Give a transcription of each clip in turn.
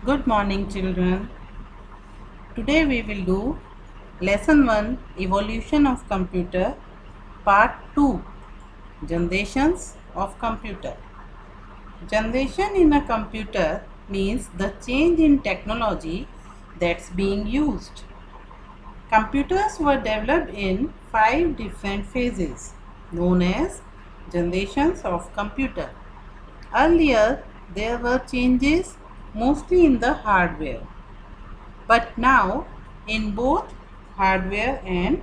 Good morning, children. Today we will do Lesson 1 Evolution of Computer Part 2 Generations of Computer. Generation in a computer means the change in technology that's being used. Computers were developed in 5 different phases known as generations of computer. Earlier, there were changes mostly in the hardware. But now in both hardware and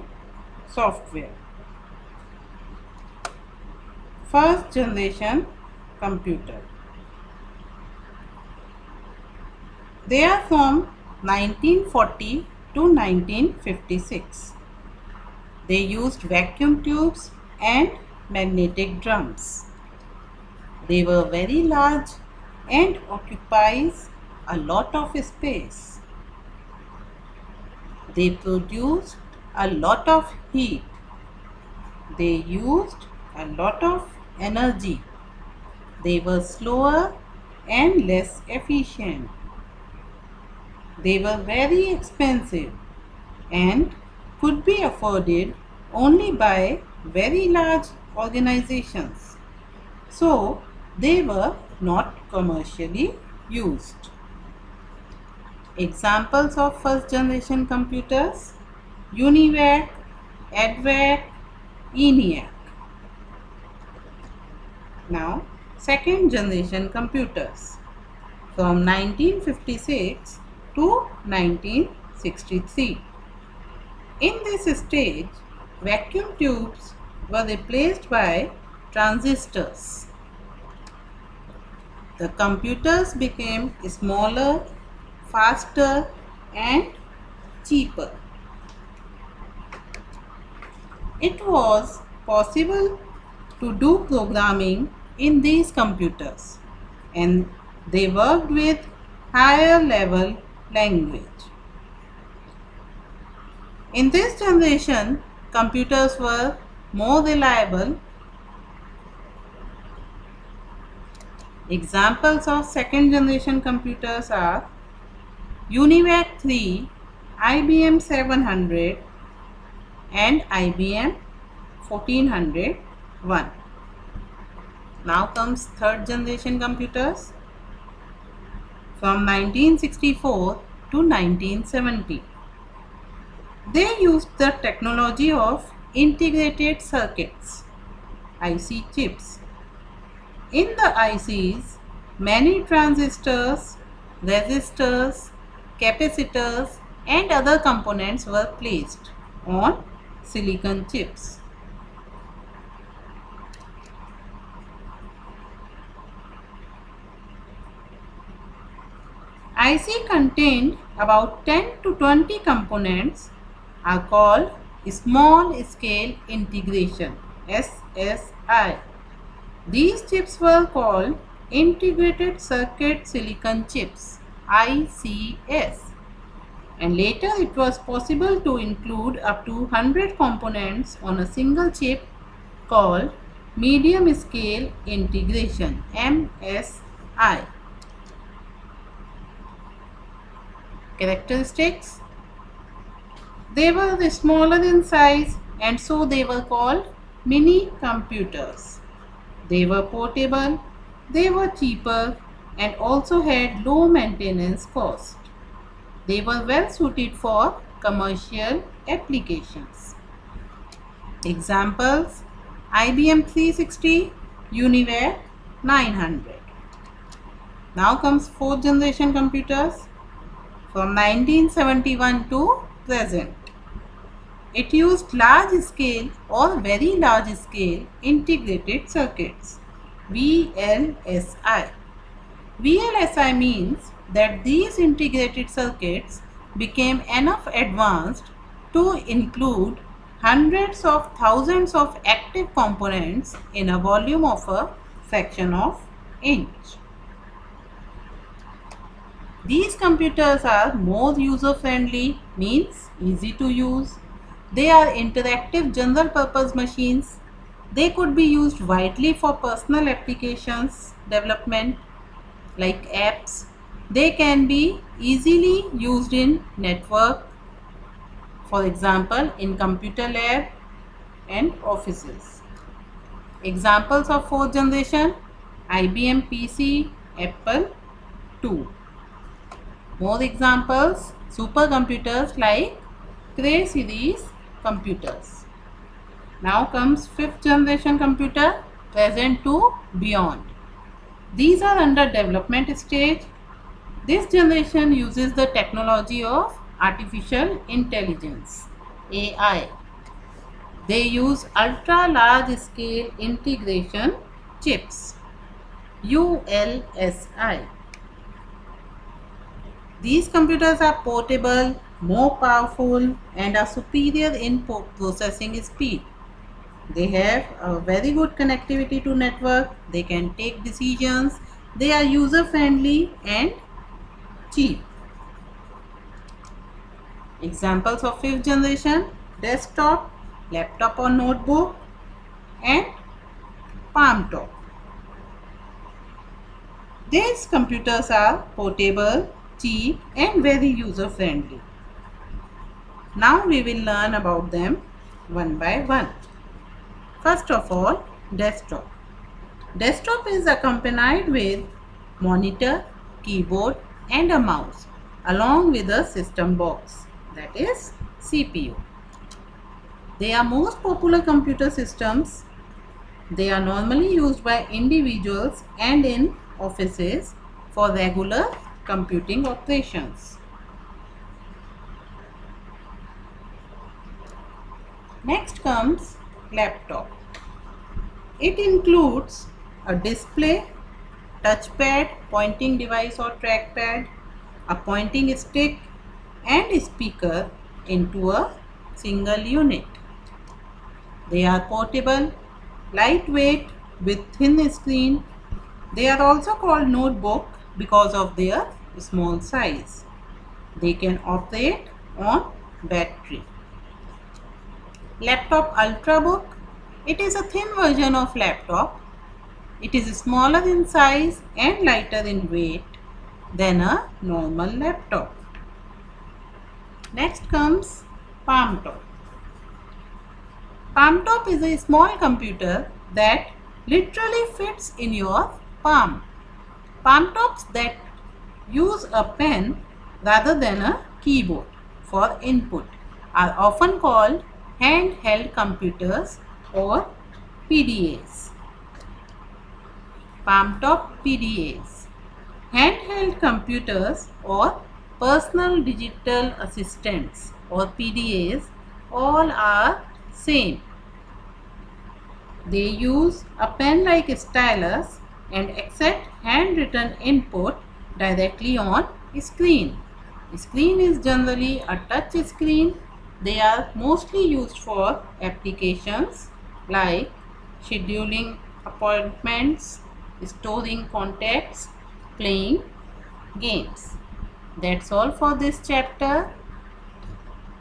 software. First generation computer. They are from 1940 to 1956. They used vacuum tubes and magnetic drums. They were very large and occupies a lot of space. They produced a lot of heat. They used a lot of energy. They were slower and less efficient. They were very expensive and could be afforded only by very large organizations. So, they were not commercially used. Examples of first generation computers: UNIVAC, EDVAC, ENIAC. Now, second generation computers from 1956 to 1963. In this stage, vacuum tubes were replaced by transistors. The computers became smaller, faster, and cheaper. It was possible to do programming in these computers, and they worked with higher level language. In this generation, computers were more reliable. Examples of second generation computers are UNIVAC 3, IBM 700 and IBM 1401. Now comes third generation computers from 1964 to 1970. They used the technology of integrated circuits, IC chips. In the ICs, many transistors, resistors, capacitors and other components were placed on silicon chips. IC contained about 10 to 20 components are called small scale integration, SSI. These chips were called integrated circuit silicon chips, ICS, and later it was possible to include up to 100 components on a single chip called medium scale integration, MSI. Characteristics: they were smaller in size and so they were called mini computers. They were portable, they were cheaper and also had low maintenance cost. They were well suited for commercial applications. Examples: IBM 360, UNIVAC 900. Now comes fourth generation computers from 1971 to present. It used large scale or very large scale integrated circuits, VLSI. VLSI means that these integrated circuits became enough advanced to include hundreds of thousands of active components in a volume of a fraction of inch. These computers are more user-friendly, means easy to use. They are interactive general purpose machines. They could be used widely for personal applications development like apps, They can be easily used in network, for example, in computer lab and offices. Examples of fourth generation: IBM PC, Apple II. More examples: supercomputers like Cray series computers. Now comes fifth generation computer, present to beyond. These are under development stage. This generation uses the technology of artificial intelligence, AI. They use ultra large scale integration chips, ULSI. These computers are portable, more powerful, and are superior in processing speed. They have a very good connectivity to network. They can take decisions. They are user friendly and cheap. Examples of fifth generation: desktop, laptop or notebook, and palm top. These computers are portable, cheap, and very user friendly. Now we will learn about them one by one. First of all, desktop. Desktop is accompanied with monitor, keyboard and a mouse along with a system box, that is CPU. They are most popular computer systems. They are normally used by individuals and in offices for regular computing operations. Next comes laptop. It includes a display, touchpad, pointing device or trackpad, a pointing stick and speaker into a single unit. They are portable, lightweight with thin screen. They are also called notebook because of their small size. They can operate on battery. Laptop Ultrabook. It is a thin version of laptop. It is smaller in size and lighter in weight than a normal laptop. Next comes palm top. Palm top is a small computer that literally fits in your palm. Palm tops that use a pen rather than a keyboard for input are often called handheld computers or PDAs. Palm top PDAs. Handheld computers or personal digital assistants or PDAs all are same. They use a pen-like stylus and accept handwritten input directly on screen. Screen is generally a touch screen. They are mostly used for applications like scheduling appointments, storing contacts, playing games. That's all for this chapter.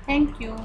Thank you.